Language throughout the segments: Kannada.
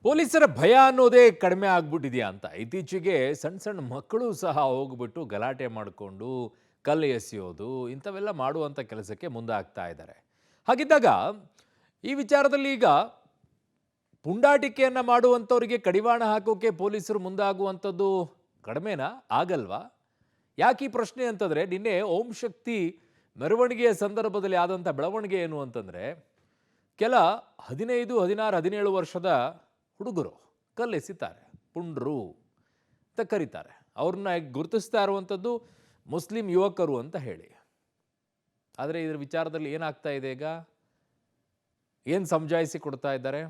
ಪೊಲೀಸರ ಭಯ ಅನ್ನೋದೇ ಕಡಿಮೆ ಆಗ್ಬಿಟ್ಟಿದೆಯಾ ಅಂತ ಇತ್ತೀಚೆಗೆ ಸಣ್ಣ ಸಣ್ಣ ಮಕ್ಕಳು ಸಹ ಹೋಗ್ಬಿಟ್ಟು ಗಲಾಟೆ ಮಾಡಿಕೊಂಡು ಕಲ್ಲು ಎಸೆಯೋದು ಇಂಥವೆಲ್ಲ ಮಾಡುವಂಥ ಕೆಲಸಕ್ಕೆ ಮುಂದಾಗ್ತಾ ಇದ್ದಾರೆ. ಹಾಗಿದ್ದಾಗ ಈ ವಿಚಾರದಲ್ಲಿ ಈಗ ಪುಂಡಾಟಿಕೆಯನ್ನು ಮಾಡುವಂಥವರಿಗೆ ಕಡಿವಾಣ ಹಾಕೋಕೆ ಪೊಲೀಸರು ಮುಂದಾಗುವಂಥದ್ದು ಕಡಿಮೆನಾ ಆಗಲ್ವಾ? ಯಾಕೆ ಈ ಪ್ರಶ್ನೆ ಅಂತಂದರೆ, ನಿನ್ನೆ ಓಂ ಶಕ್ತಿ ಮೆರವಣಿಗೆಯ ಸಂದರ್ಭದಲ್ಲಿ ಆದಂಥ ಬೆಳವಣಿಗೆ ಏನು ಅಂತಂದರೆ, ಕೆಲ 15, 16, 17 ವರ್ಷದ ಹುಡುಗರು ಕಲ್ಲೆಸಿತಾರೆ, ಪುಂಡ್ರು ಅಂತ ಕರೀತಾರೆ. ಅವ್ರನ್ನ ಗುರುತಿಸ್ತಾ ಇರುವಂಥದ್ದು ಮುಸ್ಲಿಂ ಯುವಕರು ಅಂತ ಹೇಳಿ. ಆದರೆ ಇದರ ವಿಚಾರದಲ್ಲಿ ಏನಾಗ್ತಾ ಇದೆ ಈಗ? ಏನು ಸಮಜಾಯಿಸಿ ಕೊಡ್ತಾ ಇದ್ದಾರೆ?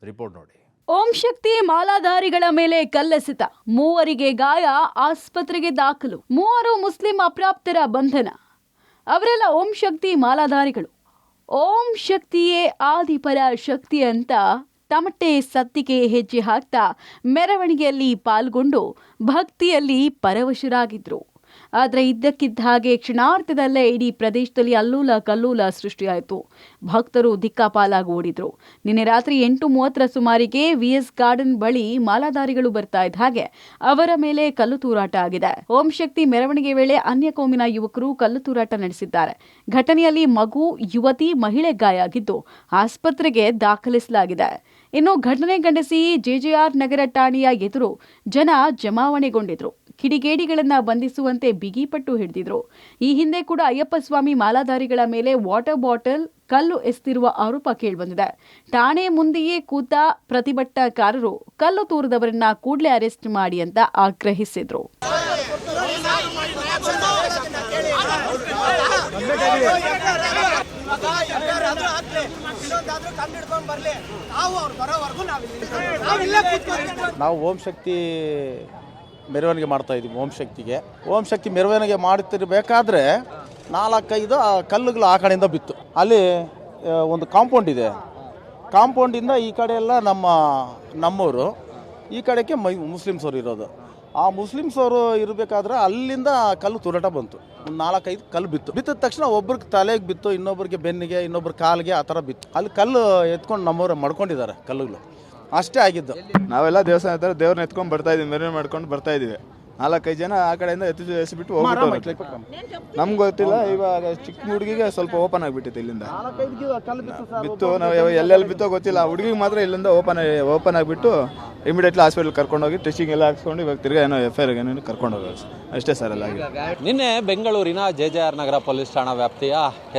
ರಿಪೋರ್ಟ್ ನೋಡಿ. ಓಂ ಶಕ್ತಿ ಮಾಲಾಧಾರಿಗಳ ಮೇಲೆ ಕಲ್ಲೆಸೆತ, ಮೂವರಿಗೆ ಗಾಯ, ಆಸ್ಪತ್ರೆಗೆ ದಾಖಲು. ಮೂವರು ಮುಸ್ಲಿಂ ಅಪ್ರಾಪ್ತರ ಬಂಧನ. ಅವರೆಲ್ಲ ಓಂ ಶಕ್ತಿ ಮಾಲಾಧಾರಿಗಳು. ಓಂ ಶಕ್ತಿಯೇ ಆದಿಪರ ಶಕ್ತಿ ಅಂತ ತಮಟೆ ಸತ್ತಿಗೆ ಹೆಜ್ಜೆ ಹಾಕ್ತಾ ಮೆರವಣಿಗೆಯಲ್ಲಿ ಪಾಲ್ಗೊಂಡು ಭಕ್ತಿಯಲ್ಲಿ ಪರವಶರಾಗಿದ್ರು. ಆದರೆ ಇದ್ದಕ್ಕಿದ್ದ ಹಾಗೆ ಕ್ಷಣಾರ್ಧದಲ್ಲೇ ಇಡೀ ಪ್ರದೇಶದಲ್ಲಿ ಅಲ್ಲೂಲ ಕಲ್ಲೂಲ ಸೃಷ್ಟಿಯಾಯಿತು. ಭಕ್ತರು ದಿಕ್ಕಾಪಾಲಾಗಿ ಓಡಿದ್ರು. ನಿನ್ನೆ ರಾತ್ರಿ 8:30 ಸುಮಾರಿಗೆ VS ಗಾರ್ಡನ್ ಬಳಿ ಮಾಲಾಧಾರಿಗಳು ಬರ್ತಾ ಇದ್ದ ಹಾಗೆ ಅವರ ಮೇಲೆ ಕಲ್ಲು ತೂರಾಟ ಆಗಿದೆ. ಓಂ ಶಕ್ತಿ ಮೆರವಣಿಗೆ ವೇಳೆ ಅನ್ಯ ಕೋಮಿನ ಯುವಕರು ಕಲ್ಲು ತೂರಾಟ ನಡೆಸಿದ್ದಾರೆ. ಘಟನೆಯಲ್ಲಿ ಮಗು, ಯುವತಿ, ಮಹಿಳೆ ಗಾಯ ಆಗಿದ್ದು ಆಸ್ಪತ್ರೆಗೆ ದಾಖಲಿಸಲಾಗಿದೆ. ಇನ್ನು ಘಟನೆ ಖಂಡಿಸಿ JJR ನಗರ ಠಾಣೆಯ ಎದುರು ಜನ ಜಮಾವಣೆಗೊಂಡಿದ್ರು. ಕಿಡಿಗೇಡಿಗಳನ್ನ ಬಂಧಿಸುವಂತೆ ಬಿಗಿಪಟ್ಟು ಹಿಡಿದಿದ್ರು. ಈ ಹಿಂದೆ ಕೂಡ ಅಯ್ಯಪ್ಪ ಸ್ವಾಮಿ ಮಾಲಾಧಾರಿಗಳ ಮೇಲೆ ವಾಟರ್ ಬಾಟಲ್, ಕಲ್ಲು ಎಸೆದಿರುವ ಆರೋಪ ಕೇಳಿಬಂದಿದೆ. ಠಾಣೆ ಮುಂದೆಯೇ ಕೂತ ಪ್ರತಿಭಟನಾಕಾರರು ಕಲ್ಲು ತೂರಿದವರನ್ನ ಕೂಡಲೇ ಅರೆಸ್ಟ್ ಮಾಡಿ ಅಂತ ಆಗ್ರಹಿಸಿದ್ರು. ನಾವು ಓಂ ಶಕ್ತಿ ಮೆರವಣಿಗೆ ಮಾಡ್ತಾ ಇದ್ದೀವಿ. ಓಂ ಶಕ್ತಿ ಮೆರವಣಿಗೆ ಮಾಡುತ್ತಿರಬೇಕಾದ್ರೆ 4-5 ಕಲ್ಲುಗಳು ಆ ಕಡೆಯಿಂದ ಬಿತ್ತು. ಅಲ್ಲಿ ಒಂದು ಕಾಂಪೌಂಡ್ ಇದೆ. ಕಾಂಪೌಂಡಿಂದ ಈ ಕಡೆ ಎಲ್ಲ ನಮ್ಮವರು, ಈ ಕಡೆಗೆ ಮುಸ್ಲಿಮ್ಸ್ ಅವರು ಇರೋದು. ಆ ಮುಸ್ಲಿಮ್ಸ್ ಅವರು ಇರಬೇಕಾದ್ರೆ ಅಲ್ಲಿಂದ ಕಲ್ಲು ತೂರಾಟ ಬಂತು. ಒಂದು 4-5 ಕಲ್ಲು ಬಿತ್ತಿದ ತಕ್ಷಣ ಒಬ್ರಿಗೆ ತಲೆಗೆ ಬಿತ್ತು, ಇನ್ನೊಬ್ರಿಗೆ ಬೆನ್ನಿಗೆ, ಇನ್ನೊಬ್ರು ಕಾಲಿಗೆ, ಆ ಥರ ಬಿತ್ತು. ಅಲ್ಲಿ ಕಲ್ಲು ಎತ್ಕೊಂಡು ನಮ್ಮವ್ರು ಮಡ್ಕೊಂಡಿದ್ದಾರೆ. ಕಲ್ಲುಗಳು ಅಷ್ಟೇ ಆಗಿದ್ದು. ನಾವೆಲ್ಲ ದೇವಸ್ಥಾನ ಹತ್ರ ದೇವ್ರನ್ನ ಎತ್ಕೊಂಡು ಬರ್ತಾ ಇದೀವಿ, ಮೆರವಣಿಗೆ ಮಾಡ್ಕೊಂಡು ಬರ್ತಾ ಇದೀವಿ. 4-5 ಜನ ಆ ಕಡೆಯಿಂದ ಎಸಿಬಿಟ್ಟು ಹೋಗ್ಬಿಟ್ಟು ನಮ್ಗೆ ಗೊತ್ತಿಲ್ಲ. ಇವಾಗ ಚಿಕ್ಕ ಹುಡುಗಿಗೆ ಸ್ವಲ್ಪ ಓಪನ್ ಆಗಿಬಿಟ್ಟಿತ್ತು. ಇಲ್ಲಿಂದ ಬಿತ್ತು, ನಾವು ಎಲ್ಲೆಲ್ಲಿ ಬಿತ್ತೋ ಗೊತ್ತಿಲ್ಲ. ಆ ಹುಡುಗಿಗೆ ಮಾತ್ರ ಇಲ್ಲಿಂದ ಓಪನ್ ಆಗಿಬಿಟ್ಟು ಇಮಿಡಿಯೇಟ್ಲಿ ಹಾಸ್ಪಿಟಲ್ ಕರ್ಕೊಂಡೋಗಿ ಟೆಸ್ಟಿಂಗ್ ಎಲ್ಲ ಹಾಕ್ಸ್ಕೊಂಡು ಇವಾಗ ತಿರ್ಗಾ ಏನೋ FIR ಏನೇನು ಕರ್ಕೊಂಡು ಹೋಗೋದು ಅಷ್ಟೇ ಸರ್. ಎಲ್ಲ ನಿನ್ನೆ ಬೆಂಗಳೂರಿನ JJR ನಗರ ಪೊಲೀಸ್ ಠಾಣಾ ವ್ಯಾಪ್ತಿಯ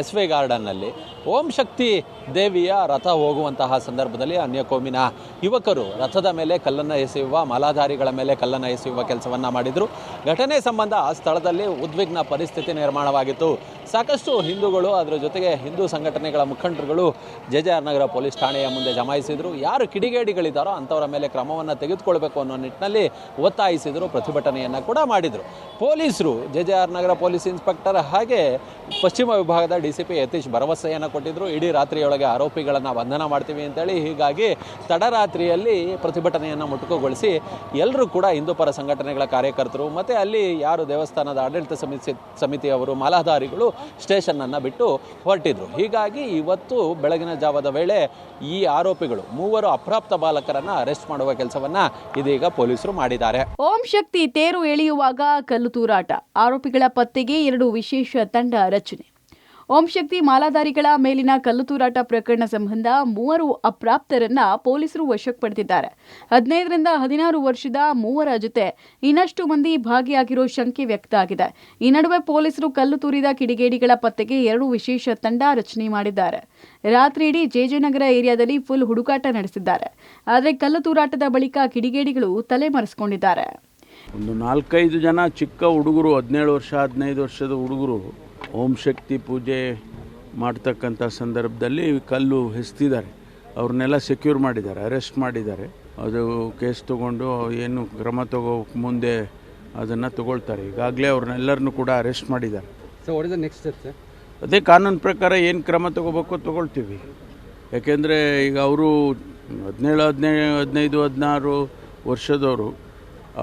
SV ಗಾರ್ಡನ್ನಲ್ಲಿ ಓಂ ಶಕ್ತಿ ದೇವಿಯ ರಥ ಹೋಗುವಂತಹ ಸಂದರ್ಭದಲ್ಲಿ ಅನ್ಯಕೋಮಿನ ಯುವಕರು ರಥದ ಮೇಲೆ ಕಲ್ಲನ್ನು ಎಸೆಯುವ, ಮಾಲಾಧಾರಿಗಳ ಮೇಲೆ ಕಲ್ಲನ್ನು ಎಸೆಯುವ ಕೆಲಸವನ್ನು ಮಾಡಿದರು. ಘಟನೆ ಸಂಬಂಧ ಆ ಸ್ಥಳದಲ್ಲಿ ಉದ್ವಿಗ್ನ ಪರಿಸ್ಥಿತಿ ನಿರ್ಮಾಣವಾಗಿತ್ತು. ಸಾಕಷ್ಟು ಹಿಂದೂಗಳು, ಅದರ ಜೊತೆಗೆ ಹಿಂದೂ ಸಂಘಟನೆಗಳ ಮುಖಂಡರುಗಳು JJR ನಗರ ಪೊಲೀಸ್ ಠಾಣೆಯ ಮುಂದೆ ಜಮಾಯಿಸಿದರು. ಯಾರು ಕಿಡಿಗೇಡಿಗಳಿದ್ದಾರೋ ಅಂಥವರ ಮೇಲೆ ಕ್ರಮವನ್ನು ತೆಗೆದುಕೊಳ್ಬೇಕು ಅನ್ನೋ ನಿಟ್ಟಿನಲ್ಲಿ ಒತ್ತಾಯಿಸಿದರು. ಪ್ರತಿಭಟನೆಯನ್ನು ಕೂಡ ಮಾಡಿದರು. ಪೊಲೀಸರು, JJR ನಗರ ಪೊಲೀಸ್ ಇನ್ಸ್ಪೆಕ್ಟರ್ ಹಾಗೆ ಪಶ್ಚಿಮ ವಿಭಾಗದ DCP ಯತೀಶ್ ಭರವಸೆಯನ್ನು ಕೊಟ್ಟಿದ್ದರು. ಇಡೀ ರಾತ್ರಿಯೊಳಗೆ ಆರೋಪಿಗಳನ್ನು ಬಂಧನ ಮಾಡ್ತೀವಿ ಅಂತೇಳಿ. ಹೀಗಾಗಿ ತಡರಾತ್ರಿಯಲ್ಲಿ ಪ್ರತಿಭಟನೆಯನ್ನು ಮುಟುಕುಗೊಳಿಸಿ ಎಲ್ಲರೂ ಕೂಡ ಹಿಂದೂ ಪರ ಸಂಘಟನೆಗಳ ಕಾರ್ಯಕರ್ತರು ಮತ್ತು ಅಲ್ಲಿ ಯಾರು ದೇವಸ್ಥಾನದ ಆಡಳಿತ ಸಮಿತಿಯವರು, ಮಾಲಾಧಾರಿಗಳು ಸ್ಟೇಷನ್ನನ್ನು ಬಿಟ್ಟು ಹೊರಟಿದ್ರು. ಹೀಗಾಗಿ ಇವತ್ತು ಬೆಳಗಿನ ಜಾವದ ವೇಳೆ ಈ ಆರೋಪಿಗಳು 3 ಅಪ್ರಾಪ್ತ ಬಾಲಕರನ್ನು ಅರೆಸ್ಟ್ ಮಾಡುವ ಕೆಲಸವನ್ನು ಇದೀಗ ಪೊಲೀಸರು ಮಾಡಿದ್ದಾರೆ. ಓಂ ಶಕ್ತಿ ತೇರು ಎಳೆಯುವಾಗ ಕಲ್ಲು ತೂರಾಟ, ಆರೋಪಿಗಳ ಪತ್ತೆಗೆ 2 ವಿಶೇಷ ತಂಡ ರಚನೆ. ಓಂ ಶಕ್ತಿ ಮಾಲಾಧಾರಿಗಳ ಮೇಲಿನ ಕಲ್ಲು ತೂರಾಟ ಪ್ರಕರಣ ಸಂಬಂಧ 3 ಅಪ್ರಾಪ್ತರನ್ನ ಪೊಲೀಸರು ವಶಕ್ಕೆ ಪಡೆದಿದ್ದಾರೆ. 15ರಿಂದ 16 ವರ್ಷದ 3 ಜೊತೆ ಇನ್ನಷ್ಟು ಮಂದಿ ಭಾಗಿಯಾಗಿರೋ ಶಂಕೆ ವ್ಯಕ್ತ ಆಗಿದೆ. ಈ ನಡುವೆ ಪೊಲೀಸರು ಕಲ್ಲು ತೂರಿದ ಕಿಡಿಗೇಡಿಗಳ ಪತ್ತೆಗೆ 2 ವಿಶೇಷ ತಂಡ ರಚನೆ ಮಾಡಿದ್ದಾರೆ. ರಾತ್ರಿ ಇಡೀ JJ ನಗರ ಏರಿಯಾದಲ್ಲಿ ಫುಲ್ ಹುಡುಕಾಟ ನಡೆಸಿದ್ದಾರೆ. ಆದರೆ ಕಲ್ಲು ತೂರಾಟದ ಬಳಿಕ ಕಿಡಿಗೇಡಿಗಳು ತಲೆ ಮರೆಸಿಕೊಂಡಿದ್ದಾರೆ. ಒಂದು 4-5 ಜನ ಚಿಕ್ಕ ಹುಡುಗರು, 17 ವರ್ಷ 15 ವರ್ಷದ ಹುಡುಗರು ಓಂ ಶಕ್ತಿ ಪೂಜೆ ಮಾಡ್ತಕ್ಕಂಥ ಸಂದರ್ಭದಲ್ಲಿ ಕಲ್ಲು ಎಸೆದಿದ್ದಾರೆ. ಅವ್ರನ್ನೆಲ್ಲ ಸೆಕ್ಯೂರ್ ಮಾಡಿದ್ದಾರೆ, ಅರೆಸ್ಟ್ ಮಾಡಿದ್ದಾರೆ. ಅದು ಕೇಸ್ ತೊಗೊಂಡು ಏನು ಕ್ರಮ ತಗೋಕ್ಕೆ ಮುಂದೆ ಅದನ್ನು ತಗೊಳ್ತಾರೆ. ಈಗಾಗಲೇ ಅವ್ರನ್ನೆಲ್ಲರನ್ನೂ ಕೂಡ ಅರೆಸ್ಟ್ ಮಾಡಿದ್ದಾರೆ. ಅದೇ ಕಾನೂನು ಪ್ರಕಾರ ಏನು ಕ್ರಮ ತಗೋಬೇಕು ತಗೊಳ್ತೀವಿ. ಯಾಕೆಂದರೆ ಈಗ ಅವರು 17, 15, 16 ವರ್ಷದವರು.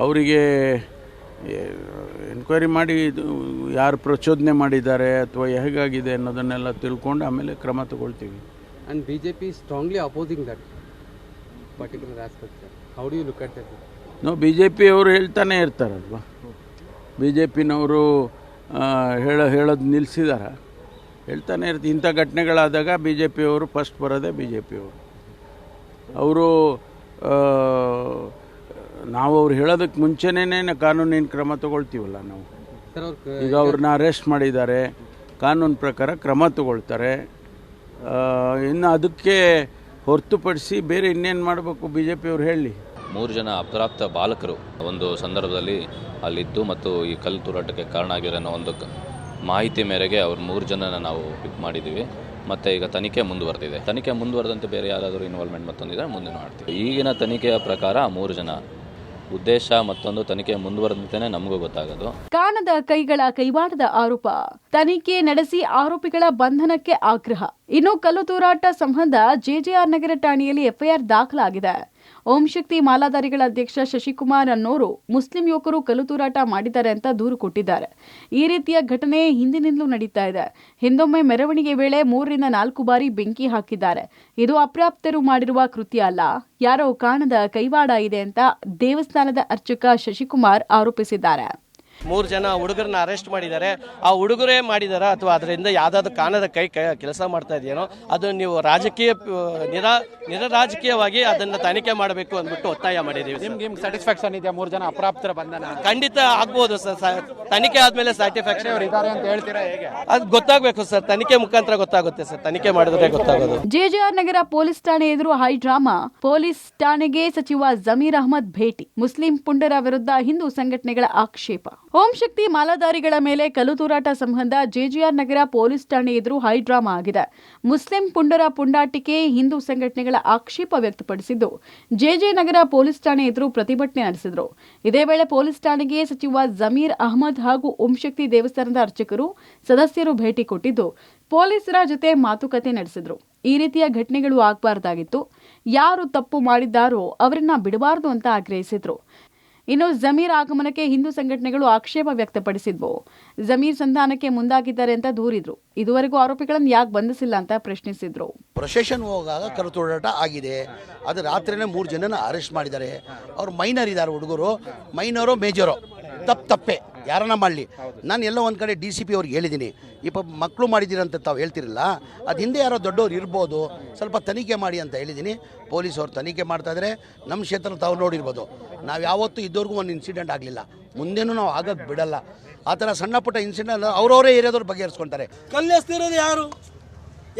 ಅವರಿಗೆ ಎನ್ಕ್ವೈರಿ ಮಾಡಿ ಯಾರು ಪ್ರಚೋದನೆ ಮಾಡಿದ್ದಾರೆ ಅಥವಾ ಹೇಗಾಗಿದೆ ಅನ್ನೋದನ್ನೆಲ್ಲ ತಿಳ್ಕೊಂಡು ಆಮೇಲೆ ಕ್ರಮ ತಗೊಳ್ತೀವಿ. And BJP is strongly opposing that. particular aspect, sir? How do you look at that? B J ಪಿಯವರು ಹೇಳ್ತಾನೆ ಇರ್ತಾರಲ್ವ, ಬಿ ಜೆ ಪಿನವರು ಹೇಳೋದು ನಿಲ್ಲಿಸಿದಾರ, ಹೇಳ್ತಾನೆ ಇರ್ತೀವಿ. ಇಂಥ ಘಟನೆಗಳಾದಾಗ ಬಿ ಜೆ ಪಿಯವರು ಫಸ್ಟ್ ಬರೋದೇ ಬಿ ಜೆ ಪಿಯವರು. ಅವರು ನಾವು ಅವ್ರು ಹೇಳೋದಕ್ಕೆ ಮುಂಚೆನೇ ಕಾನೂನಿನ ಕ್ರಮ ತಗೊಳ್ತೀವಲ್ಲ ನಾವು. ಈಗ ಅವ್ರನ್ನ ಅರೆಸ್ಟ್ ಮಾಡಿದ್ದಾರೆ, ಕಾನೂನು ಪ್ರಕಾರ ಕ್ರಮ ತಗೊಳ್ತಾರೆ. ಇನ್ನು ಅದಕ್ಕೆ ಹೊರತುಪಡಿಸಿ ಬೇರೆ ಇನ್ನೇನು ಮಾಡಬೇಕು ಬಿ ಜೆ ಪಿಯವ್ರು ಹೇಳಿ. 3 ಜನ ಅಪ್ರಾಪ್ತ ಬಾಲಕರು ಒಂದು ಸಂದರ್ಭದಲ್ಲಿ ಅಲ್ಲಿದ್ದು ಮತ್ತು ಈ ಕಲ್ಲು ತೂರಾಟಕ್ಕೆ ಕಾರಣ ಆಗಿರೋ ಒಂದು ಮಾಹಿತಿ ಮೇರೆಗೆ ಅವ್ರು 3 ಜನನ ನಾವು ಪಿಕ್ ಮಾಡಿದ್ದೀವಿ. ಮತ್ತು ಈಗ ತನಿಖೆ ಮುಂದುವರೆದಿದೆ. ತನಿಖೆ ಮುಂದುವರೆದಂತೆ ಬೇರೆ ಯಾರಾದರೂ ಇನ್ವಾಲ್ವ್ಮೆಂಟ್ ಮತ್ತೊಂದಿದೆ ಮುಂದೆ ಮಾಡ್ತೀವಿ. ಈಗಿನ ತನಿಖೆಯ ಪ್ರಕಾರ 3 ಜನ. ಉದ್ದೇಶ ಮತ್ತೊಂದು ತನಿಖೆ ಮುಂದುವರೆದಂತೆಯೇ ನಮಗೂ ಗೊತ್ತಾಗೋದು. ಕಾಣದ ಕೈಗಳ ಕೈವಾಡದ ಆರೋಪ, ತನಿಖೆ ನಡೆಸಿ ಆರೋಪಿಗಳ ಬಂಧನಕ್ಕೆ ಆಗ್ರಹ. ಇನ್ನು ಕಲ್ಲು ತೂರಾಟ ಸಂಬಂಧ ಜೆಜೆಆರ್ ನಗರ ಠಾಣೆಯಲ್ಲಿ ಎಫ್ಐಆರ್ ದಾಖಲಾಗಿದೆ. ಓಂ ಶಕ್ತಿ ಮಾಲಾಧಾರಿಗಳ ಅಧ್ಯಕ್ಷ ಶಶಿಕುಮಾರ್ ಅನ್ನೋರು ಮುಸ್ಲಿಂ ಯುವಕರು ಕಲ್ಲು ತೂರಾಟ ಮಾಡಿದ್ದಾರೆ ಅಂತ ದೂರು ಕೊಟ್ಟಿದ್ದಾರೆ. ಈ ರೀತಿಯ ಘಟನೆ ಹಿಂದಿನಿಂದಲೂ ನಡೀತಾ ಇದೆ. ಹಿಂದೊಮ್ಮೆ ಮೆರವಣಿಗೆ ವೇಳೆ 3 ರಿಂದ 4 ಬಾರಿ ಬೆಂಕಿ ಹಾಕಿದ್ದಾರೆ. ಇದು ಅಪ್ರಾಪ್ತರು ಮಾಡಿರುವ ಕೃತ್ಯ ಅಲ್ಲ, ಯಾರೋ ಕಾಣದ ಕೈವಾಡ ಇದೆ ಅಂತ ದೇವಸ್ಥಾನದ ಅರ್ಚಕ ಶಶಿಕುಮಾರ್ ಆರೋಪಿಸಿದ್ದಾರೆ. 3 ಜನ ಹುಡುಗರನ್ನ ಅರೆಸ್ಟ್ ಮಾಡಿದ್ದಾರೆ. ಆ ಹುಡುಗರೇ ಮಾಡಿದಾರ ಅಥವಾ ಅದರಿಂದ ಯಾವ್ದಾದ್ರು ಕಾಣದ ಕೈ ಕೆಲಸ ಮಾಡ್ತಾ ಇದೆಯೇನೋ ಅದು ನೀವು ರಾಜಕೀಯ ನಿರರಾಜಕೀಯವಾಗಿ ಅದನ್ನ ತನಿಖೆ ಮಾಡಬೇಕು ಅಂದ್ಬಿಟ್ಟು ಒತ್ತಾಯ ಮಾಡಿದ್ದೀವಿ. ನಿಮ್ಗೆ ಸ್ಯಾಟಿಸ್ಫ್ಯಾಕ್ಷನ್ ಇದೆಯಾ 3 ಜನ ಅಪ್ರಾಪ್ತರ ಬಂಧನ? ಖಂಡಿತ ಆಗ್ಬೋದು ಸರ್. ತನಿಖೆ ಆದ್ಮೇಲೆ ಸ್ಯಾಟಿಸ್ಫ್ಯಾಕ್ಷನ್ ಇದ್ದಾರೆ ಅಂತ ಹೇಳ್ತೀರಾ ಹೇಗೆ? ಅದು ಗೊತ್ತಾಗಬೇಕು ಸರ್, ತನಿಖೆ ಮುಖಾಂತರ ಗೊತ್ತಾಗುತ್ತೆ ಸರ್. ತನಿಖೆ ಮಾಡಿದ್ರೆ ಗೊತ್ತಾಗೋದು. ಜೆಜೆಆರ್ ನಗರ ಪೊಲೀಸ್ ಠಾಣೆ ಎದುರು ಹೈ ಡ್ರಾಮಾ. ಪೊಲೀಸ್ ಠಾಣೆಗೆ ಸಚಿವ ಜಮೀರ್ ಅಹಮದ್ ಭೇಟಿ. ಮುಸ್ಲಿಂ ಪುಂಡರ ವಿರುದ್ಧ ಹಿಂದೂ ಸಂಘಟನೆಗಳ ಆಕ್ಷೇಪ. ಓಂ ಶಕ್ತಿ ಮಾಲಾಧಾರಿಗಳ ಮೇಲೆ ಕಲ್ಲು ತೂರಾಟ ಸಂಬಂಧ ಜೆಜೆಆರ್ ನಗರ ಪೊಲೀಸ್ ಠಾಣೆ ಎದುರು ಹೈ ಡ್ರಾಮಾ ಆಗಿದೆ. ಮುಸ್ಲಿಂ ಪುಂಡರ ಪುಂಡಾಟಿಕೆ ಹಿಂದೂ ಸಂಘಟನೆಗಳ ಆಕ್ಷೇಪ ವ್ಯಕ್ತಪಡಿಸಿದ್ದು ಜೆಜೆ ನಗರ ಪೊಲೀಸ್ ಠಾಣೆ ಎದುರು ಪ್ರತಿಭಟನೆ ನಡೆಸಿದರು. ಇದೇ ವೇಳೆ ಪೊಲೀಸ್ ಠಾಣೆಗೆ ಸಚಿವ ಜಮೀರ್ ಅಹಮದ್ ಹಾಗೂ ಓಂ ಶಕ್ತಿ ದೇವಸ್ಥಾನದ ಅರ್ಚಕರು ಸದಸ್ಯರು ಭೇಟಿ ಕೊಟ್ಟಿದ್ದು ಪೊಲೀಸರ ಜೊತೆ ಮಾತುಕತೆ ನಡೆಸಿದ್ರು. ಈ ರೀತಿಯ ಘಟನೆಗಳು ಆಗಬಾರ್ದಾಗಿತ್ತು, ಯಾರು ತಪ್ಪು ಮಾಡಿದ್ದಾರೋ ಅವರನ್ನ ಬಿಡಬಾರದು ಅಂತ ಆಗ್ರಹಿಸಿದ್ರು. ಇನ್ನು ಜಮೀರ್ ಆಗಮನಕ್ಕೆ ಹಿಂದೂ ಸಂಘಟನೆಗಳು ಆಕ್ಷೇಪ ವ್ಯಕ್ತಪಡಿಸಿದ್ವು. ಜಮೀರ್ ಸಂಧಾನಕ್ಕೆ ಮುಂದಾಗಿದ್ದಾರೆ ಅಂತ ದೂರಿದ್ರು. ಇದುವರೆಗೂ ಆರೋಪಿಗಳನ್ನು ಯಾಕೆ ಬಂಧಿಸಿಲ್ಲ ಅಂತ ಪ್ರಶ್ನಿಸಿದ್ರು. ಪ್ರೊಸೆಷನ್ ಹೋಗಾಗ ಕಲ್ಲು ತೂರಾಟ ಆಗಿದೆ. ಅದು ರಾತ್ರಿನೇ 3 ಜನನ ಅರೆಸ್ಟ್ ಮಾಡಿದ್ದಾರೆ. ಅವ್ರು ಮೈನರ್ ಇದ್ದಾರೆ, ಹುಡುಗರು ಮೈನರು ಮೇಜರು. ತಪ್ಪೆ ಯಾರನ್ನ ಮಾಡಲಿ. ನಾನು ಎಲ್ಲೋ ಒಂದು ಕಡೆ DCP ಅವ್ರಿಗೆ ಹೇಳಿದ್ದೀನಿ, ಮಕ್ಕಳು ಮಾಡಿದ್ದೀರಂತ ತಾವು ಹೇಳ್ತಿರಲ್ಲ, ಅದು ಹಿಂದೆ ಯಾರೋ ದೊಡ್ಡವ್ರು ಇರ್ಬೋದು, ಸ್ವಲ್ಪ ತನಿಖೆ ಮಾಡಿ ಅಂತ ಹೇಳಿದ್ದೀನಿ. ಪೊಲೀಸವ್ರು ತನಿಖೆ ಮಾಡ್ತಾಯಿದ್ರೆ ನಮ್ಮ ಕ್ಷೇತ್ರ ತಾವು ನೋಡಿರ್ಬೋದು. ನಾವು ಯಾವತ್ತೂ ಇದ್ದವ್ರಿಗೂ ಒಂದು ಇನ್ಸಿಡೆಂಟ್ ಆಗಲಿಲ್ಲ, ಮುಂದೇನೂ ನಾವು ಆಗೋಕ್ಕೆ ಬಿಡಲ್ಲ. ಆ ಥರ ಸಣ್ಣ ಪುಟ್ಟ ಇನ್ಸಿಡೆಂಟ್ ಅವರವರೇ ಏರಿಯಾದವ್ರು ಬಗೆಹರಿಸ್ಕೊಳ್ತಾರೆ. ಕಲ್ಲೆಸ್ತಿರೋದು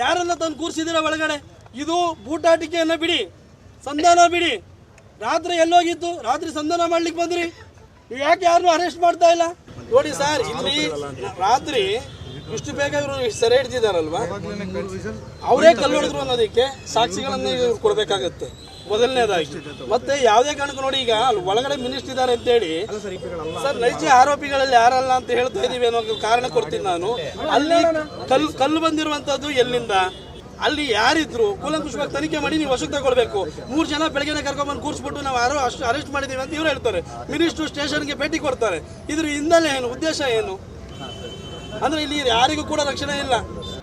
ಯಾರೆಲ್ಲ ತಂದು ಕೂರಿಸಿದಿರ ಒಳಗಡೆ? ಇದು ಬೂಟಾಟಿಕೆಯನ್ನು ಬಿಡಿ, ಸಂಧಾನ ಬಿಡಿ. ರಾತ್ರಿ ಎಲ್ಲೋಗಿದ್ದು? ರಾತ್ರಿ ಸಂಧಾನ ಮಾಡ್ಲಿಕ್ಕೆ ಬಂದ್ರಿ, ಯಾಕೆ ಯಾರನ್ನೂ ಅರೆಸ್ಟ್ ಮಾಡ್ತಾ ಇಲ್ಲ? ನೋಡಿ ಸರ್, ಇಲ್ಲಿ ರಾತ್ರಿ ಇಷ್ಟು ಬೇಗ ಇವರು ಸೆರೆ ಹಿಡ್ದಿದ್ದಾರಲ್ವಾ, ಅವರೇ ಕಲ್ಲು ಹೊಡೆದ್ರು ಅನ್ನೋದಕ್ಕೆ ಸಾಕ್ಷಿಗಳನ್ನೇ ಇವ್ರು ಕೊಡಬೇಕಾಗತ್ತೆ ಮೊದಲನೇದಾಗಿ. ಮತ್ತೆ ಯಾವುದೇ ಕಾರಣಕ್ಕೂ ನೋಡಿ, ಈಗ ಅಲ್ಲಿ ಒಳಗಡೆ ಮಿನಿಸ್ಟರ್ ಇದ್ದಾರೆ ಅಂತೇಳಿ ಸರ್ ನೈಜ ಆರೋಪಿಗಳಲ್ಲಿ ಯಾರಲ್ಲ ಅಂತ ಹೇಳ್ತಾ ಇದೀವಿ ಅನ್ನೋ ಕಾರಣ ಕೊಡ್ತೀನಿ ನಾನು. ಅಲ್ಲಿ ಕಲ್ಲು ಬಂದಿರುವಂತದ್ದು ಎಲ್ಲಿಂದ, ಅಲ್ಲಿ ಯಾರಿದ್ರು ಕೂಲಂಕುಷವಾಗಿ ತನಿಖೆ ಮಾಡಿ ನೀವು ವಶಕ್ಕೆ ತಗೊಳ್ಬೇಕು. 3 ಜನ ಬೆಳಗ್ಗೆ ಕರ್ಕೊಂಡ್ಬಂದು ಕೂರಿಸ್ಬಿಟ್ಟು ನಾವು ಯಾರೋ ಅರೆಸ್ಟ್ ಮಾಡಿದೀವಿ ಅಂತ ಇವ್ರು ಹೇಳ್ತಾರೆ. ಮಿನಿಸ್ಟ್ರು ಸ್ಟೇಷನ್ಗೆ ಭೇಟಿ ಕೊಡ್ತಾರೆ. ಇದ್ರ ಹಿನ್ನೆಲೆ ಏನು, ಉದ್ದೇಶ ಏನು ಅಂದ್ರೆ ಇಲ್ಲಿ ಯಾರಿಗೂ ಕೂಡ ರಕ್ಷಣೆ ಇಲ್ಲ.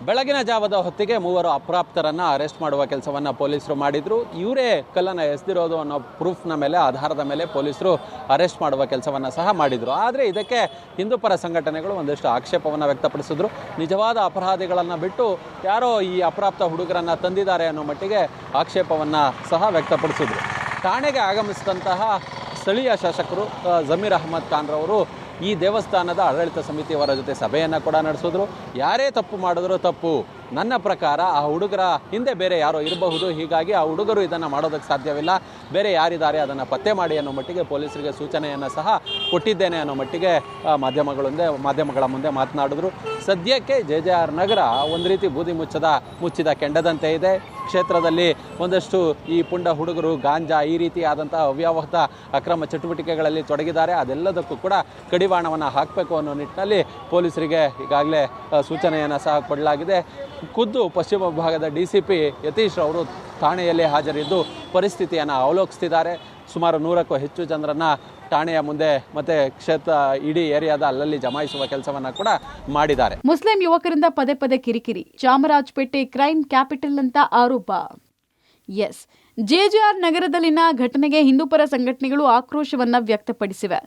ಬೆಳಗಿನ ಜಾವದ ಹೊತ್ತಿಗೆ 3 ಅಪ್ರಾಪ್ತರನ್ನ ಅರೆಸ್ಟ್ ಮಾಡುವ ಕೆಲಸವನ್ನ ಪೊಲೀಸರು ಮಾಡಿದ್ರು. ಇವರೇ ಕಲ್ಲನ್ನು ಎಸೆದಿರೋದು ಅನ್ನೋ ಪ್ರೂಫ್ನ ಮೇಲೆ, ಆಧಾರದ ಮೇಲೆ ಪೊಲೀಸರು ಅರೆಸ್ಟ್ ಮಾಡುವ ಕೆಲಸವನ್ನ ಸಹ ಮಾಡಿದ್ರು. ಆದರೆ ಇದಕ್ಕೆ ಹಿಂದೂ ಪರ ಸಂಘಟನೆಗಳು ಒಂದಷ್ಟು ಆಕ್ಷೇಪವನ್ನು ವ್ಯಕ್ತಪಡಿಸಿದ್ರು. ನಿಜವಾದ ಅಪರಾಧಿಗಳನ್ನು ಬಿಟ್ಟು ಯಾರೋ ಈ ಅಪ್ರಾಪ್ತ ಹುಡುಗರನ್ನ ತಂದಿದ್ದಾರೆ ಅನ್ನೋ ಮಟ್ಟಿಗೆ ಆಕ್ಷೇಪವನ್ನು ಸಹ ವ್ಯಕ್ತಪಡಿಸಿದ್ರು. ಠಾಣೆಗೆ ಆಗಮಿಸಿದಂತಹ ಸ್ಥಳೀಯ ಶಾಸಕರು ಜಮೀರ್ ಅಹಮದ್ ಖಾನ್ರವರು ಈ ದೇವಸ್ಥಾನದ ಆಡಳಿತ ಸಮಿತಿಯವರ ಜೊತೆ ಸಭೆಯನ್ನು ಕೂಡ ನಡೆಸಿದ್ರು. ಯಾರೇ ತಪ್ಪು ಮಾಡಿದ್ರು ತಪ್ಪು, ನನ್ನ ಪ್ರಕಾರ ಆ ಹುಡುಗರ ಹಿಂದೆ ಬೇರೆ ಯಾರೋ ಇರಬಹುದು, ಹೀಗಾಗಿ ಆ ಹುಡುಗರು ಇದನ್ನು ಮಾಡೋದಕ್ಕೆ ಸಾಧ್ಯವಿಲ್ಲ, ಬೇರೆ ಯಾರಿದ್ದಾರೆ ಅದನ್ನು ಪತ್ತೆ ಮಾಡಿ ಅನ್ನೋ ಮಟ್ಟಿಗೆ ಪೊಲೀಸರಿಗೆ ಸೂಚನೆಯನ್ನು ಸಹ ಕೊಟ್ಟಿದ್ದೇನೆ ಅನ್ನೋ ಮಟ್ಟಿಗೆ ಮಾಧ್ಯಮಗಳ ಮುಂದೆ ಮಾತನಾಡಿದ್ರು. ಸದ್ಯಕ್ಕೆ ಜೆಜೆಆರ್ ನಗರ ಒಂದು ರೀತಿ ಬೂದಿ ಮುಚ್ಚಿದ ಕೆಂಡದಂತೆ ಇದೆ. ಕ್ಷೇತ್ರದಲ್ಲಿ ಒಂದಷ್ಟು ಈ ಪುಂಡ ಹುಡುಗರು ಗಾಂಜಾ ಈ ರೀತಿಯಾದಂಥ ಅವ್ಯಾವಹತ ಅಕ್ರಮ ಚಟುವಟಿಕೆಗಳಲ್ಲಿ ತೊಡಗಿದ್ದಾರೆ. ಅದೆಲ್ಲದಕ್ಕೂ ಕೂಡ ಕಡಿವಾಣವನ್ನು ಹಾಕಬೇಕು ಅನ್ನೋ ನಿಟ್ಟಿನಲ್ಲಿ ಪೊಲೀಸರಿಗೆ ಈಗಾಗಲೇ ಸೂಚನೆಯನ್ನು ಸಹ ಕೊಡಲಾಗಿದೆ. ಖುದ್ದು ಪಶ್ಚಿಮ ವಿಭಾಗದ DCP ಯತೀಶ್ ಅವರು ಠಾಣೆಯಲ್ಲಿ ಹಾಜರಿದ್ದು ಪರಿಸ್ಥಿತಿಯನ್ನು ಅವಲೋಕಿಸ್ತಿದ್ದಾರೆ. ಸುಮಾರು 100ಕ್ಕೂ ಹೆಚ್ಚು ಜನರನ್ನು ಠಾಣೆಯ ಮುಂದೆ ಮತ್ತೆ ಕ್ಷೇತ್ರ ಇಡೀ ಏರಿಯಾದ ಅಲ್ಲಲ್ಲಿ ಜಮಾಯಿಸುವ ಕೆಲಸವನ್ನ ಕೂಡ ಮಾಡಿದ್ದಾರೆ. ಮುಸ್ಲಿಂ ಯುವಕರಿಂದ ಪದೇ ಪದೇ ಕಿರಿಕಿರಿ. ಚಾಮರಾಜಪೇಟೆ ಕ್ರೈಮ್ ಕ್ಯಾಪಿಟಲ್ ಅಂತ ಆರೋಪ. ಎಸ್, ಜೆಜೆಆರ್ ನಗರದಲ್ಲಿನ ಘಟನೆಗೆ ಹಿಂದೂಪರ ಸಂಘಟನೆಗಳು ಆಕ್ರೋಶವನ್ನ ವ್ಯಕ್ತಪಡಿಸಿವೆ.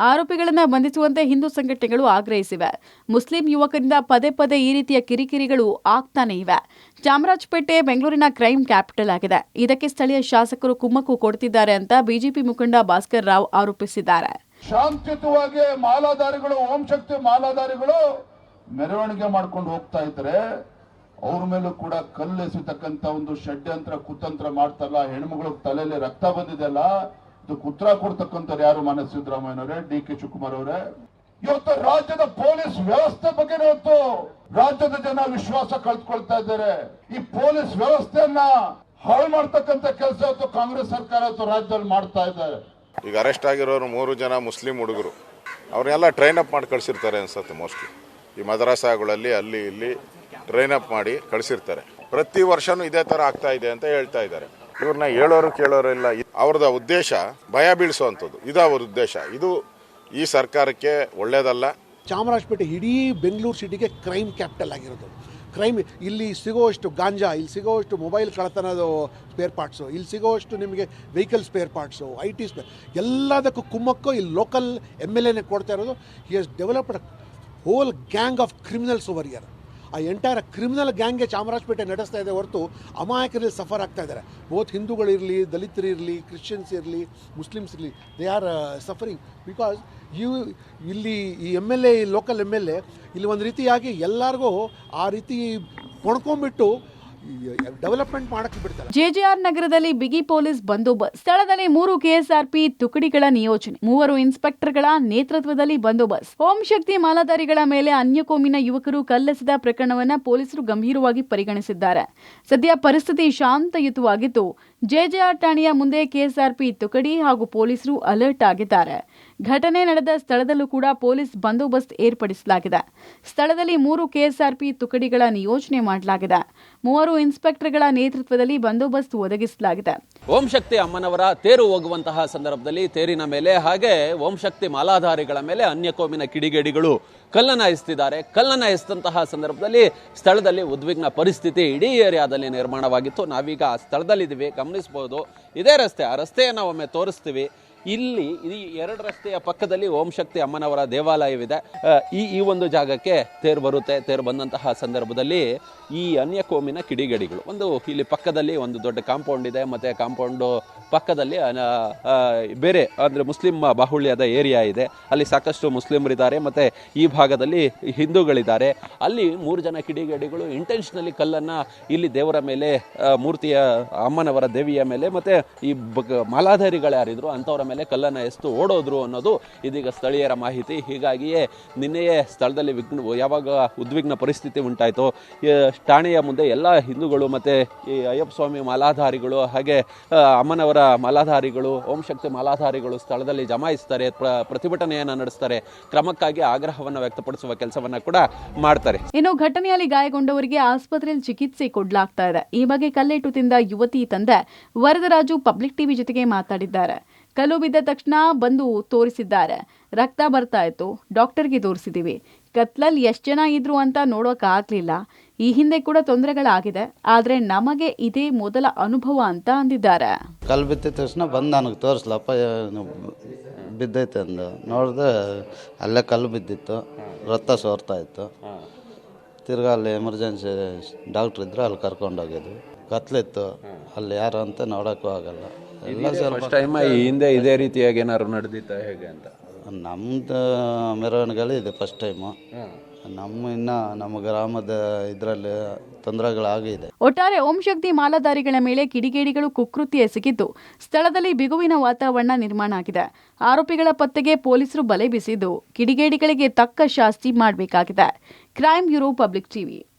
ಆರೋಪಿಗಳನ್ನು ಬಂಧಿಸುವಂತೆ ಹಿಂದೂ ಸಂಘಟನೆಗಳು ಆಗ್ರಹಿಸಿವೆ. ಮುಸ್ಲಿಂ ಯುವಕರಿಂದ ಪದೇ ಪದೇ ಈ ರೀತಿಯ ಕಿರಿಕಿರಿಗಳು ಆಗ್ತಾನೆ ಇವೆ. ಚಾಮರಾಜಪೇಟೆ ಬೆಂಗಳೂರಿನ ಕ್ರೈಮ್ ಕ್ಯಾಪಿಟಲ್ ಆಗಿದೆ. ಇದಕ್ಕೆ ಸ್ಥಳೀಯ ಶಾಸಕರು ಕುಮ್ಮಕ್ಕು ಕೊಡ್ತಿದ್ದಾರೆ ಅಂತ ಬಿಜೆಪಿ ಮುಖಂಡ ಭಾಸ್ಕರ್ ರಾವ್ ಆರೋಪಿಸಿದ್ದಾರೆ. ಶಾಂತಿಯುತವಾಗಿ ಮಾಲಾಧಾರಿಗಳು, ಓಂ ಶಕ್ತಿ ಮಾಲಾಧಾರಿಗಳು ಮೆರವಣಿಗೆ ಮಾಡ್ಕೊಂಡು ಹೋಗ್ತಾ ಇದ್ರೆ ಅವ್ರ ಮೇಲೂ ಕೂಡ ಕಲ್ಲೆಸತಕ್ಕಂತ ಒಂದು ಷಡ್ಯಂತ್ರ ಕುತಂತ್ರ ಮಾಡ್ತಾರಲ್ಲ. ಹೆಣ್ಮಗಳು ತಲೆಯಲ್ಲಿ ರಕ್ತ ಬಂದಿದೆಯಲ್ಲ, ಇದಕ್ಕೆ ಉತ್ತರ ಕೊಡ್ತಕ್ಕಂಥವ್ರು ಯಾರು? ಮಾನ್ಯ ಸಿದ್ದರಾಮಯ್ಯನವರೇ, ಡಿ.ಕೆ. ಶಿವಕುಮಾರ್ ಅವರೇ. ಇವತ್ತು ರಾಜ್ಯದ ಪೊಲೀಸ್ ವ್ಯವಸ್ಥೆ ಬಗ್ಗೆ ಇವತ್ತು ರಾಜ್ಯದ ಜನ ವಿಶ್ವಾಸ ಕಳ್ಕೊಳ್ತಾ ಇದ್ದಾರೆ. ಈ ಪೊಲೀಸ್ ವ್ಯವಸ್ಥೆಯನ್ನ ಹಾಳು ಮಾಡ್ತಕ್ಕಂಥ ಕೆಲಸ ಇವತ್ತು ಕಾಂಗ್ರೆಸ್ ಸರ್ಕಾರ ಇವತ್ತು ರಾಜ್ಯದಲ್ಲಿ ಮಾಡ್ತಾ ಇದ್ದಾರೆ. ಈಗ ಅರೆಸ್ಟ್ ಆಗಿರೋರು 3 ಜನ ಮುಸ್ಲಿಂ ಹುಡುಗರು, ಅವ್ರನ್ನೆಲ್ಲ ಟ್ರೈನ್ ಅಪ್ ಮಾಡಿ ಕಳಿಸಿರ್ತಾರೆ ಅನ್ಸುತ್ತೆ. ಮೋಸ್ಟ್ಲಿ ಈ ಮದ್ರಸಾಗಳಲ್ಲಿ ಅಲ್ಲಿ ಇಲ್ಲಿ ಟ್ರೈನ್ ಅಪ್ ಮಾಡಿ ಕಳಿಸಿರ್ತಾರೆ. ಪ್ರತಿ ವರ್ಷನೂ ಇದೇ ತರ ಆಗ್ತಾ ಇದೆ ಅಂತ ಹೇಳ್ತಾ ಇದ್ದಾರೆ. ಇವ್ರನ್ನ ಹೇಳೋರು ಕೇಳೋರು ಇಲ್ಲ. ಅವ್ರದ ಉದ್ದೇಶ ಭಯ ಬೀಳಿಸುವಂಥದ್ದು, ಇದು ಅವ್ರ ಉದ್ದೇಶ. ಇದು ಈ ಸರ್ಕಾರಕ್ಕೆ ಒಳ್ಳೇದಲ್ಲ. ಚಾಮರಾಜಪೇಟೆ ಇಡೀ ಬೆಂಗಳೂರು ಸಿಟಿಗೆ ಕ್ರೈಮ್ ಕ್ಯಾಪಿಟಲ್ ಆಗಿರೋದು. ಕ್ರೈಮ್ ಇಲ್ಲಿ ಸಿಗೋವಷ್ಟು ಗಾಂಜಾ, ಇಲ್ಲಿ ಸಿಗೋವಷ್ಟು ಮೊಬೈಲ್ ಕಳ್ಳತನದ ಸ್ಪೇರ್ ಪಾರ್ಟ್ಸು, ಇಲ್ಲಿ ಸಿಗೋವಷ್ಟು ನಿಮಗೆ vehicle spare parts, IT spare, ಎಲ್ಲದಕ್ಕೂ ಕುಮ್ಮಕ್ಕು ಇಲ್ಲಿ ಲೋಕಲ್ MLAನೇ ಕೊಡ್ತಾ ಇರೋದು. He has developed whole gang of criminals over here. ಆ ಎಂಟೈರ್ ಕ್ರಿಮಿನಲ್ ಗ್ಯಾಂಗ್ಗೆ ಚಾಮರಾಜಪೇಟೆ ನಡೆಸ್ತಾ ಇದೆ ಹೊರತು ಅಮಾಯಕರಲ್ಲಿ ಸಫರ್ ಆಗ್ತಾ ಇದ್ದಾರೆ. ಬೋತ್ ಹಿಂದೂಗಳಿರಲಿ, ದಲಿತರಿರಲಿ, ಕ್ರಿಶ್ಚಿಯನ್ಸ್ ಇರಲಿ, ಮುಸ್ಲಿಮ್ಸ್ ಇರಲಿ, ದೇ ಆರ್ ಸಫರಿಂಗ್ ಬಿಕಾಸ್ ಇಲ್ಲಿ ಈ MLA, ಲೋಕಲ್ MLA ಇಲ್ಲಿ ಒಂದು ರೀತಿಯಾಗಿ ಎಲ್ಲರಿಗೂ ಆ ರೀತಿ ಕೊಂಡ್ಕೊಂಡ್ಬಿಟ್ಟು ಡೆವಲಪ್ಮೆಂಟ್ ಮಾಡಕ್ಕೆ ಬಿಡ್ತಾರೆ. ಜೆಜೆಆರ್ ನಗರದಲ್ಲಿ ಬಿಗಿ ಪೊಲೀಸ್ ಬಂದೋಬಸ್ತ್. ಸ್ಥಳದಲ್ಲಿ 3 KSRP ತುಕಡಿಗಳ ನಿಯೋಜನೆ, 3 ಇನ್ಸ್ಪೆಕ್ಟರ್ಗಳ ನೇತೃತ್ವದಲ್ಲಿ ಬಂದೋಬಸ್ತ್. ಓಂ ಶಕ್ತಿ ಮಾಲಾಧಾರಿಗಳ ಮೇಲೆ ಅನ್ಯಕೋಮಿನ ಯುವಕರು ಕಲ್ಲೆಸೆದ ಪ್ರಕರಣವನ್ನ ಪೊಲೀಸರು ಗಂಭೀರವಾಗಿ ಪರಿಗಣಿಸಿದ್ದಾರೆ. ಸದ್ಯ ಪರಿಸ್ಥಿತಿ ಶಾಂತಯುತವಾಗಿದ್ದು ಜೆಜೆಆರ್ ಠಾಣೆಯ ಮುಂದೆ KSRP ತುಕಡಿ ಹಾಗೂ ಪೊಲೀಸರು ಅಲರ್ಟ್ ಆಗಿದ್ದಾರೆ. ಘಟನೆ ನಡೆದ ಸ್ಥಳದಲ್ಲೂ ಕೂಡ ಪೊಲೀಸ್ ಬಂದೋಬಸ್ತ್ ಏರ್ಪಡಿಸಲಾಗಿದೆ. ಸ್ಥಳದಲ್ಲಿ 3 KSRP ತುಕಡಿಗಳ ನಿಯೋಜನೆ ಮಾಡಲಾಗಿದೆ. 3 ಇನ್ಸ್ಪೆಕ್ಟರ್ಗಳ ನೇತೃತ್ವದಲ್ಲಿ ಬಂದೋಬಸ್ತ್ ಒದಗಿಸಲಾಗಿದೆ. ಓಂ ಶಕ್ತಿ ಅಮ್ಮನವರ ತೇರು ಹೋಗುವಂತಹ ಸಂದರ್ಭದಲ್ಲಿ ತೇರಿನ ಮೇಲೆ ಹಾಗೆ ಓಂ ಶಕ್ತಿ ಮಾಲಾಧಾರಿಗಳ ಮೇಲೆ ಅನ್ಯಕೋಮಿನ ಕಿಡಿಗೇಡಿಗಳು ಕಲ್ಲನ್ನ ಎಸೆದಿದ್ದಾರೆ. ಕಲ್ಲನ್ನ ಎಸೆದಂತಹ ಸಂದರ್ಭದಲ್ಲಿ ಸ್ಥಳದಲ್ಲಿ ಉದ್ವಿಗ್ನ ಪರಿಸ್ಥಿತಿ ಇಡೀ ಏರಿಯಾದಲ್ಲಿ ನಿರ್ಮಾಣವಾಗಿತ್ತು. ನಾವೀಗ ಆ ಸ್ಥಳದಲ್ಲಿದ್ದೀವಿ, ಗಮನಿಸಬಹುದು. ಇದೇ ರಸ್ತೆ, ಆ ರಸ್ತೆಯನ್ನು ಒಮ್ಮೆ ತೋರಿಸ್ತೀವಿ. ಇಲ್ಲಿ ಈ 2 ರಸ್ತೆಯ ಪಕ್ಕದಲ್ಲಿ ಓಂ ಶಕ್ತಿ ಅಮ್ಮನವರ ದೇವಾಲಯವಿದೆ. ಈ ಒಂದು ಜಾಗಕ್ಕೆ ತೇರು ಬರುತ್ತೆ. ತೇರು ಬಂದಂತಹ ಸಂದರ್ಭದಲ್ಲಿ ಈ ಅನ್ಯಕೋಮಿನ ಕಿಡಿಗೇಡಿಗಳು ಇಲ್ಲಿ ಪಕ್ಕದಲ್ಲಿ ಒಂದು ದೊಡ್ಡ ಕಾಂಪೌಂಡ್ ಇದೆ, ಮತ್ತೆ ಕಾಂಪೌಂಡ್ ಪಕ್ಕದಲ್ಲಿ ಬೇರೆ ಅಂದ್ರೆ ಮುಸ್ಲಿಂ ಬಾಹುಳ್ಯದ ಏರಿಯಾ ಇದೆ. ಅಲ್ಲಿ ಸಾಕಷ್ಟು ಮುಸ್ಲಿಮರಿದ್ದಾರೆ, ಮತ್ತೆ ಈ ಭಾಗದಲ್ಲಿ ಹಿಂದೂಗಳಿದ್ದಾರೆ. ಅಲ್ಲಿ 3 ಜನ ಕಿಡಿಗೇಡಿಗಳು ಇಂಟೆನ್ಷನಲಿ ಕಲ್ಲನ್ನ ಇಲ್ಲಿ ದೇವರ ಮೇಲೆ, ಮೂರ್ತಿಯ ಅಮ್ಮನವರ ದೇವಿಯ ಮೇಲೆ, ಮತ್ತೆ ಈ ಮಾಲಾಧಾರಿಗಳು ಯಾರಿದ್ರು ಅಂತವರ ಮೇಲೆ ಕಲ್ಲನ್ನ ಎಸ್ತು ಓಡೋದ್ರು ಅನ್ನೋದು ಇದೀಗ ಸ್ಥಳೀಯರ ಮಾಹಿತಿ. ಹೀಗಾಗಿಯೇ ನಿನ್ನೆಯೇ ಸ್ಥಳದಲ್ಲಿ ಯಾವಾಗ ಉದ್ವಿಗ್ನ ಪರಿಸ್ಥಿತಿ ಉಂಟಾಯಿತು, ಠಾಣೆಯ ಮುಂದೆ ಎಲ್ಲ ಹಿಂದೂಗಳು ಮತ್ತೆ ಈ ಅಯ್ಯಪ್ಪ ಸ್ವಾಮಿ ಮಾಲಾಧಾರಿಗಳು ಹಾಗೆ ಅಮ್ಮನವರ ಮಾಲಾಧಾರಿಗಳು, ಓಂ ಶಕ್ತಿ ಮಾಲಾಧಾರಿಗಳು ಸ್ಥಳದಲ್ಲಿ ಜಮಾಯಿಸ್ತಾರೆ, ಪ್ರತಿಭಟನೆಯನ್ನು ನಡೆಸ್ತಾರೆ. ಕ್ರಮಕ್ಕಾಗಿ ಆಗ್ರಹವನ್ನು ವ್ಯಕ್ತಪಡಿಸುವ ಕೆಲಸವನ್ನ ಕೂಡ ಮಾಡ್ತಾರೆ. ಇನ್ನು ಘಟನೆಯಲ್ಲಿ ಗಾಯಗೊಂಡವರಿಗೆ ಆಸ್ಪತ್ರೆಯಲ್ಲಿ ಚಿಕಿತ್ಸೆ ಕೊಡಲಾಗ್ತಾ ಇದೆ. ಈ ಬಗ್ಗೆ ಕಲ್ಲೇಟು ತಿಂದ ಯುವತಿ ತಂದೆ ವರದರಾಜು ಪಬ್ಲಿಕ್ ಟಿವಿ ಜೊತೆಗೆ ಮಾತಾಡಿದ್ದಾರೆ. ಕಲ್ಲು ಬಿದ್ದ ತಕ್ಷಣ ಬಂದು ತೋರಿಸಿದ್ದಾರೆ. ರಕ್ತ ಬರ್ತಾ ಇತ್ತು, ಡಾಕ್ಟರ್ಗೆ ತೋರಿಸಿದ್ದೀವಿ. ಕತ್ಲಲ್ಲಿ ಎಷ್ಟು ಜನ ಇದ್ರು ಅಂತ ನೋಡೋಕ್ಕಾಗಲಿಲ್ಲ. ಈ ಹಿಂದೆ ಕೂಡ ತೊಂದರೆಗಳಾಗಿದೆ, ಆದರೆ ನಮಗೆ ಇದೇ ಮೊದಲ ಅನುಭವ ಅಂತ ಅಂದಿದ್ದಾರೆ. ಕಲ್ಲು ಬಿದ್ದ ತಕ್ಷಣ ಬಂದು ನನಗೆ ತೋರಿಸ್ಲಪ್ಪ ಬಿದ್ದೈತೆ ಅಂದು ನೋಡಿದ್ರೆ ಅಲ್ಲೇ ಕಲ್ಲು ಬಿದ್ದಿತ್ತು, ರಕ್ತ ಸೋರ್ತಾ ಇತ್ತು. ತಿರ್ಗಾ ಅಲ್ಲಿ ಎಮರ್ಜೆನ್ಸಿ ಡಾಕ್ಟ್ರ್ ಇದ್ರು, ಅಲ್ಲಿ ಕರ್ಕೊಂಡೋಗಿದ್ವಿ. ಕತ್ಲಿತ್ತು, ಅಲ್ಲಿ ಯಾರು ಅಂತ ನೋಡೋಕ್ಕೂ ಆಗಲ್ಲ. ಫಸ್ಟ್ ಟೈಮ್ ಈ ಹಿಂದೆ ಇದೇ ರೀತಿಯಾಗಿ ಏನಾದ್ರು ನಡೆದಿತ್ತ ಹೇಗೆ ಅಂತ? ನಮ್ಮದು ಮೆರವಣಿಗೆಯಲ್ಲಿ ಇದು ಫಸ್ಟ್ ಟೈಮು. ನಮ್ಮ ಗ್ರಾಮದ ಇದರಲ್ಲಿ ತೊಂದರೆಗಳಾಗಿದೆ. ಒಟ್ಟಾರೆ ಓಂ ಶಕ್ತಿ ಮಾಲಾಧಾರಿಗಳ ಮೇಲೆ ಕಿಡಿಗೇಡಿಗಳು ಕುಕೃತ್ಯ ಎಸಗಿದ್ದು ಸ್ಥಳದಲ್ಲಿ ಬಿಗುವಿನ ವಾತಾವರಣ ನಿರ್ಮಾಣ ಆಗಿದೆ. ಆರೋಪಿಗಳ ಪತ್ತೆಗೆ ಪೊಲೀಸರು ಬಲೆ ಬೀಸಿದ್ದು ಕಿಡಿಗೇಡಿಗಳಿಗೆ ತಕ್ಕ ಶಾಸ್ತಿ ಮಾಡಬೇಕಾಗಿದೆ. Crime bureau, public TV.